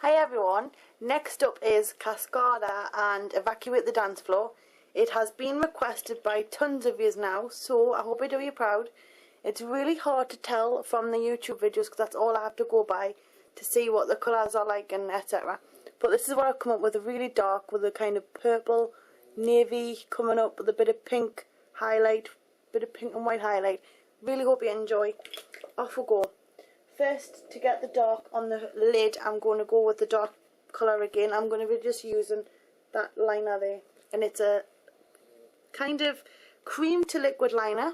Hi everyone, next up is Cascada and Evacuate the Dance Floor. It has been requested by tons of you now, so I hope I do you proud. It's really hard to tell from the YouTube videos because that's all I have to go by to see what the colours are like and etc. But this is what I've come up with, a really dark with a kind of purple, navy coming up with a bit of pink highlight, bit of pink and white highlight. Really hope you enjoy. Off we go. First, to get the dark on the lid, I'm going to go with the dark colour again. I'm going to be just using that liner there. And it's a kind of cream to liquid liner.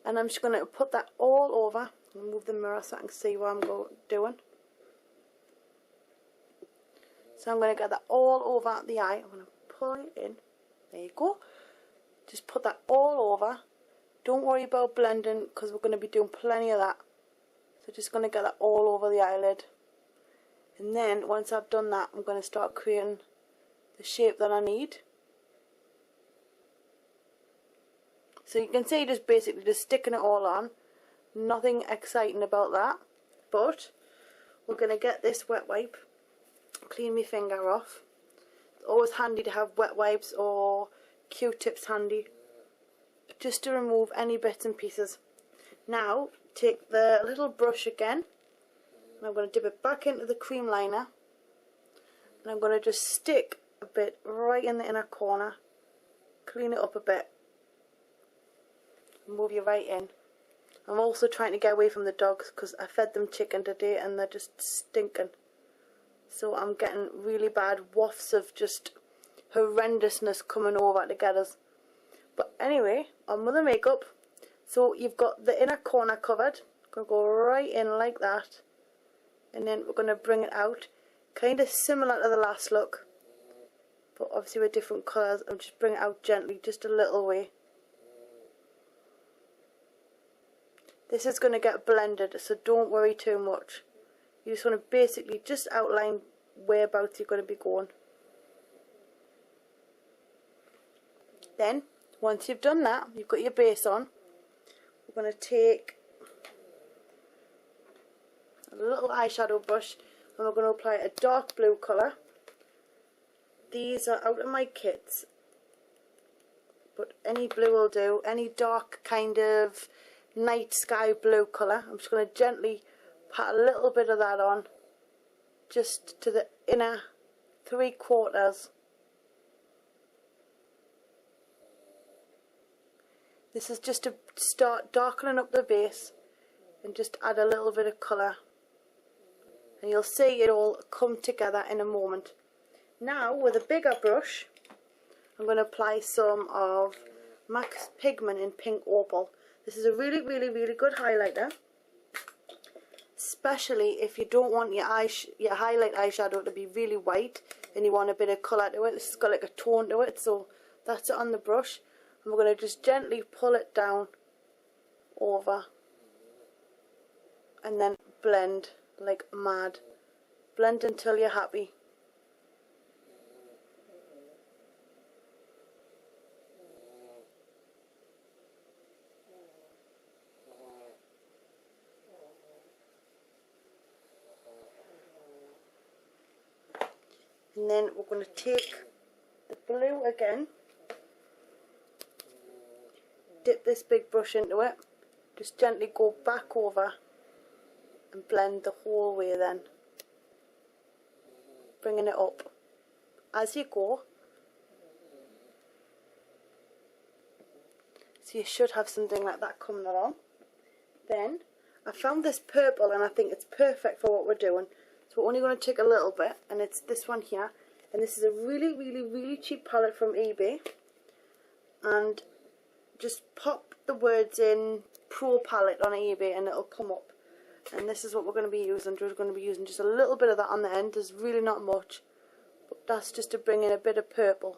And I'm just going to put that all over. I'll move the mirror so I can see what I'm doing. So I'm going to get that all over the eye. I'm going to pull it in. There you go. Just put that all over. Don't worry about blending because we're going to be doing plenty of that. So just going to get that all over the eyelid. And then once I've done that, I'm going to start creating the shape that I need. So you can see just basically just sticking it all on. Nothing exciting about that. But we're going to get this wet wipe. Clean my finger off. It's always handy to have wet wipes or Q-tips handy, just to remove any bits and pieces. Now take the little brush again and I'm going to dip it back into the cream liner and I'm going to just stick a bit right in the inner corner, clean it up a bit, move you right in. I'm also trying to get away from the dogs because I fed them chicken today and they're just stinking, so I'm getting really bad wafts of just horrendousness coming over to get us. But anyway, on with the makeup. So you've got the inner corner covered. Going to go right in like that. And then we're going to bring it out. Kind of similar to the last look, but obviously with different colours. And just bring it out gently, just a little way. This is going to get blended, so don't worry too much. You just want to basically just outline whereabouts you're going to be going. Then, once you've done that, you've got your base on. We're going to take a little eyeshadow brush and we're going to apply a dark blue colour. These are out of my kits, but any blue will do. Any dark kind of night sky blue colour. I'm just going to gently pat a little bit of that on, just to the inner 3/4. This is just to start darkening up the base and just add a little bit of colour. And you'll see it all come together in a moment. Now with a bigger brush, I'm going to apply some of MAC's Pigment in Pink Opal. This is a really good highlighter. Especially if you don't want your highlight eyeshadow to be really white and you want a bit of colour to it. This has got like a tone to it, so that's it on the brush. And we're going to just gently pull it down over and then blend like mad. Blend until you're happy. And then we're going to take the blue again. Dip this big brush into it, just gently go back over and blend the whole way then, bringing it up as you go. So you should have something like that coming along. Then I found this purple and I think it's perfect for what we're doing, so we're only going to take a little bit, and it's this one here, and this is a really cheap palette from eBay, and just pop the words in Pro Palette on eBay and it'll come up. And this is what we're going to be using. We're going to be using just a little bit of that on the end. There's really not much, but that's just to bring in a bit of purple.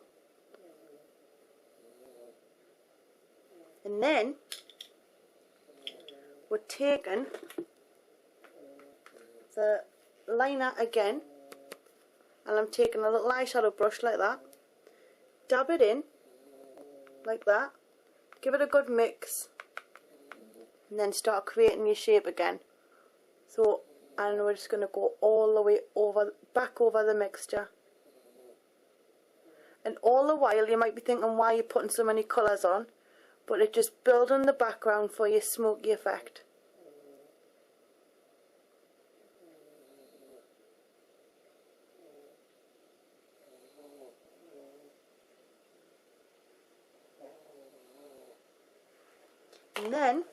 And then we're taking the liner again, and I'm taking a little eyeshadow brush like that, dab it in like that, give it a good mix, and then start creating your shape again. So and we're just going to go all the way over, back over the mixture. And all the while you might be thinking why you're putting so many colours on, but it just builds in the background for your smoky effect. And then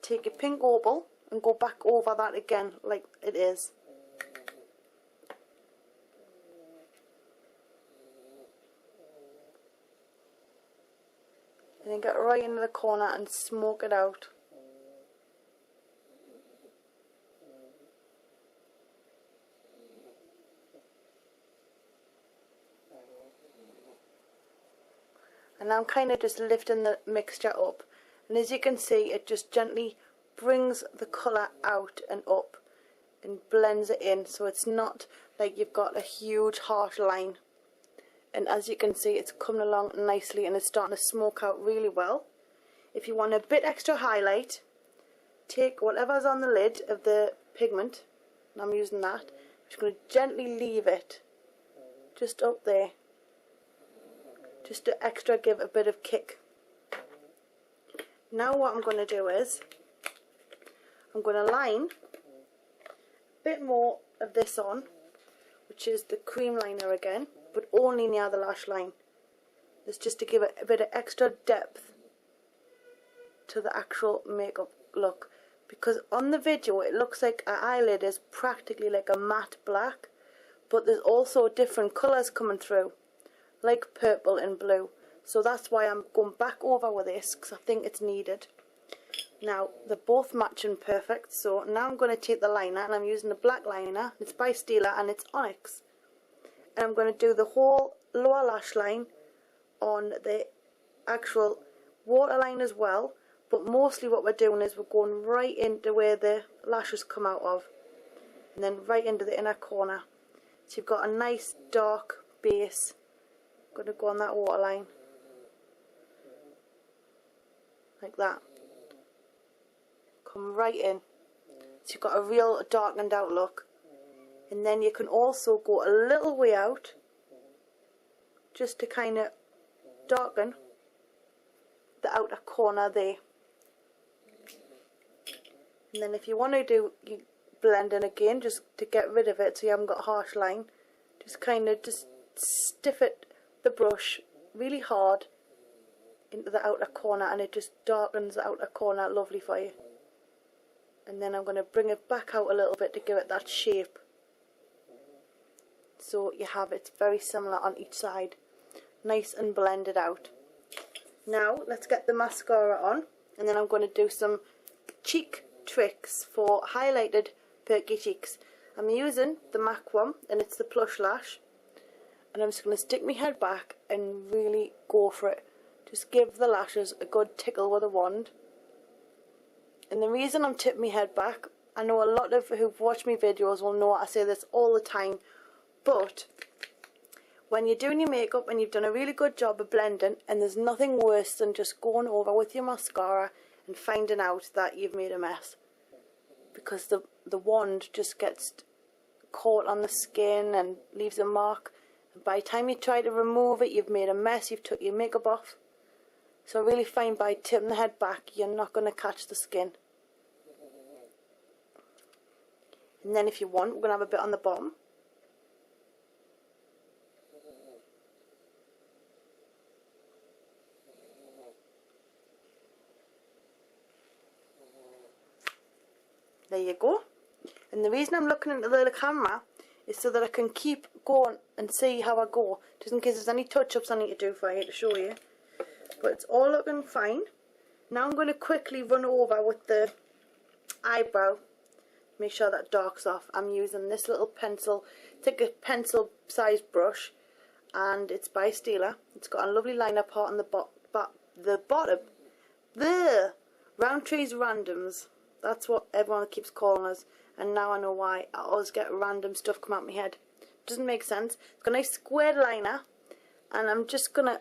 take your pink opal and go back over that again like it is. And then get right into the corner and smoke it out. And I'm kind of just lifting the mixture up, and as you can see it just gently brings the colour out and up and blends it in, so it's not like you've got a huge harsh line. And as you can see it's coming along nicely and it's starting to smoke out really well. If you want a bit extra highlight, take whatever's on the lid of the pigment, and I'm using that. I'm just going to gently leave it just up there, just to extra give a bit of kick. Now what I'm going to do is I'm going to line a bit more of this on, which is the cream liner again, but only near the lash line. It's just to give it a bit of extra depth to the actual makeup look, because on the video it looks like our eyelid is practically like a matte black, but there's also different colours coming through, like purple and blue. So that's why I'm going back over with this, because I think it's needed. Now they're both matching perfect, so now I'm going to take the liner, and I'm using the black liner. It's by Stila and it's Onyx. And I'm going to do the whole lower lash line on the actual waterline as well, but mostly what we're doing is we're going right into where the lashes come out of, and then right into the inner corner. So you've got a nice dark base. I'm going to go on that waterline like that, come right in, so you've got a real darkened out look. And then you can also go a little way out just to kind of darken the outer corner there. And then if you want to do you blend in again, just to get rid of it so you haven't got a harsh line, just kind of just stiff it, the brush really hard into the outer corner, and it just darkens the outer corner lovely for you. And then I'm going to bring it back out a little bit to give it that shape. So you have it very similar on each side, nice and blended out. Now let's get the mascara on, and then I'm going to do some cheek tricks for highlighted perky cheeks. I'm using the MAC one, and it's the Plush Lash, and I'm just going to stick my head back and really go for it. Just give the lashes a good tickle with a wand. And the reason I'm tipping my head back, I know a lot of who've watched my videos will know I say this all the time, but when you're doing your makeup and you've done a really good job of blending, and there's nothing worse than just going over with your mascara and finding out that you've made a mess, because the wand just gets caught on the skin and leaves a mark, and by the time you try to remove it you've made a mess, you've took your makeup off. So I really find by tipping the head back you're not going to catch the skin. And then if you want, we're going to have a bit on the bottom. There you go. And the reason I'm looking into the camera is so that I can keep going and see how I go, just in case there's any touch-ups I need to do for you to show you. But it's all looking fine. Now I'm going to quickly run over with the eyebrow, make sure that darks off. I'm using this little pencil, it's like a pencil sized brush, and it's by Stila. It's got a lovely liner part on the bottom. The Roundtree's Randoms. That's what everyone keeps calling us, and now I know why. I always get random stuff come out my head. Doesn't make sense. It's got a nice squared liner, and I'm just gonna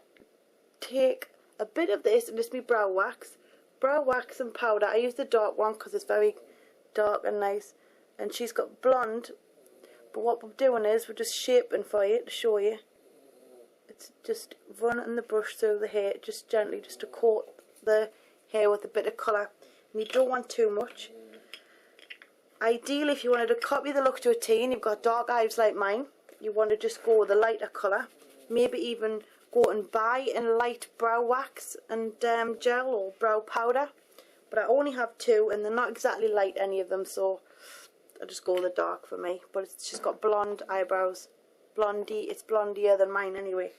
take a bit of this, and just my brow wax and powder. I use the dark one because it's very dark and nice, and she's got blonde, but what we're doing is we're just shaping for you to show you. It's just running the brush through the hair just gently, just to coat the hair with a bit of colour, and you don't want too much. Ideally, if you wanted to copy the look to a T and you've got dark eyes like mine, you want to just go with a lighter colour, maybe even go and buy a light brow wax and gel or brow powder, but I only have two and they're not exactly light, any of them, so I just go with the dark for me. But it's just got blonde eyebrows, blondie, it's blondier than mine anyway.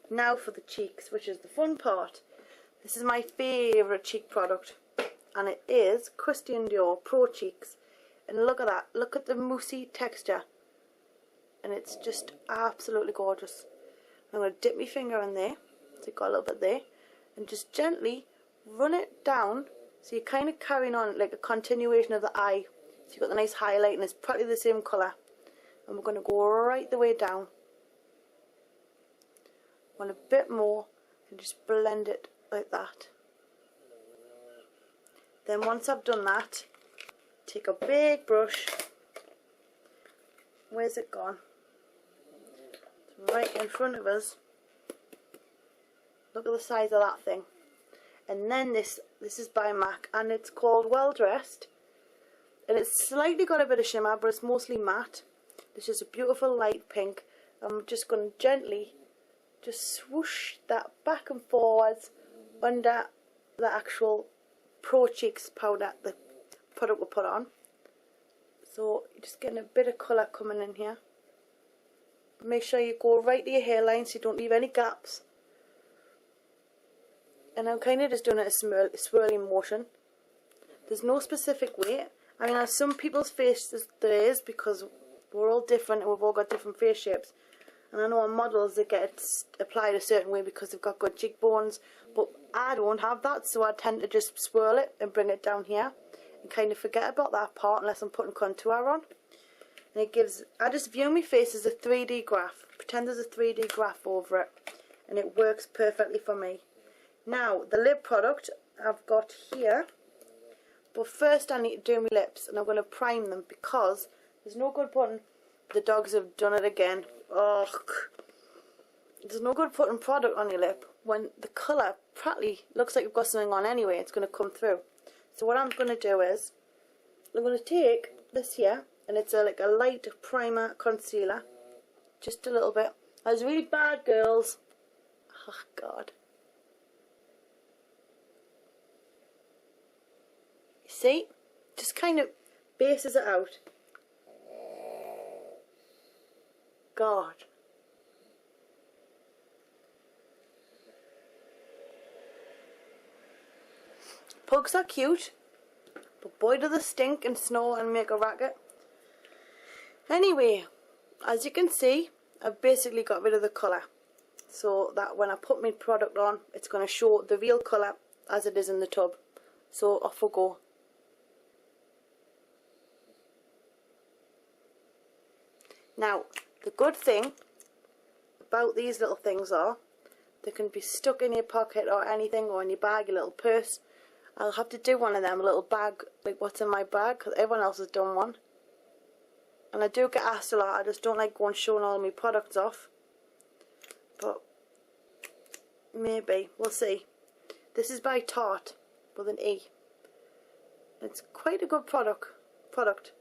Now for the cheeks, which is the fun part. This is my favourite cheek product, and it is Christian Dior Pro Cheeks, and look at that, look at the moussey texture, and it's just absolutely gorgeous. I'm going to dip my finger in there, so you've got a little bit there, and just gently run it down, so you're kind of carrying on like a continuation of the eye. So you've got the nice highlight, and it's probably the same colour. And we're going to go right the way down. Want a bit more, and just blend it like that. Then once I've done that, take a big brush. Where's it gone? It's right in front of us. Look at the size of that thing. And then this is by MAC, and it's called Well Dressed, and it's slightly got a bit of shimmer, but it's mostly matte. This is a beautiful light pink. I'm just going to gently just swoosh that back and forwards under the actual Pro Cheeks powder, the product we put on. So you're just getting a bit of colour coming in here. Make sure you go right to your hairline so you don't leave any gaps. And I'm kind of just doing it a swirling motion. There's no specific way. I mean, as some people's faces there is, because we're all different and we've all got different face shapes. And I know on models they get it applied a certain way because they've got good cheekbones, but I don't have that, so I tend to just swirl it and bring it down here and kind of forget about that part unless I'm putting contour on. And it gives, I just view my face as a 3D graph. Pretend there's a 3D graph over it, and it works perfectly for me. Now, the lip product I've got here, but first I need to do my lips, and I'm going to prime them because there's no good putting, the dogs have done it again. Ugh. There's no good putting product on your lip when the colour practically looks like you've got something on anyway. It's going to come through. So what I'm going to do is, I'm going to take this here, and it's like a light primer concealer, just a little bit. I was really bad, girls. Oh God. See? Just kind of bases it out. God. Pugs are cute, but boy do they stink and snore and make a racket. Anyway, as you can see, I've basically got rid of the colour, so that when I put my product on, it's going to show the real colour as it is in the tub. So off we go. Now, the good thing about these little things are they can be stuck in your pocket or anything, or in your bag, your little purse. I'll have to do one of them, a little bag, like what's in my bag, because everyone else has done one. And I do get asked a lot, I just don't like going showing all my products off. But maybe, we'll see. This is by Tarte, with an E. It's quite a good product.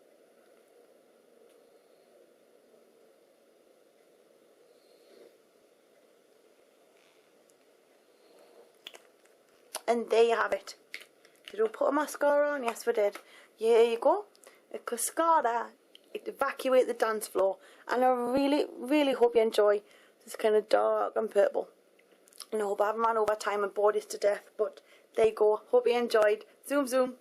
And there you have it. Did we put a mascara on? Yes, we did. Here you go. A Cascada Evacuate the Dance Floor. And I really, really hope you enjoy this kind of dark and purple. And I hope I haven't ran over time and bored you to death. But there you go. Hope you enjoyed. Zoom, zoom.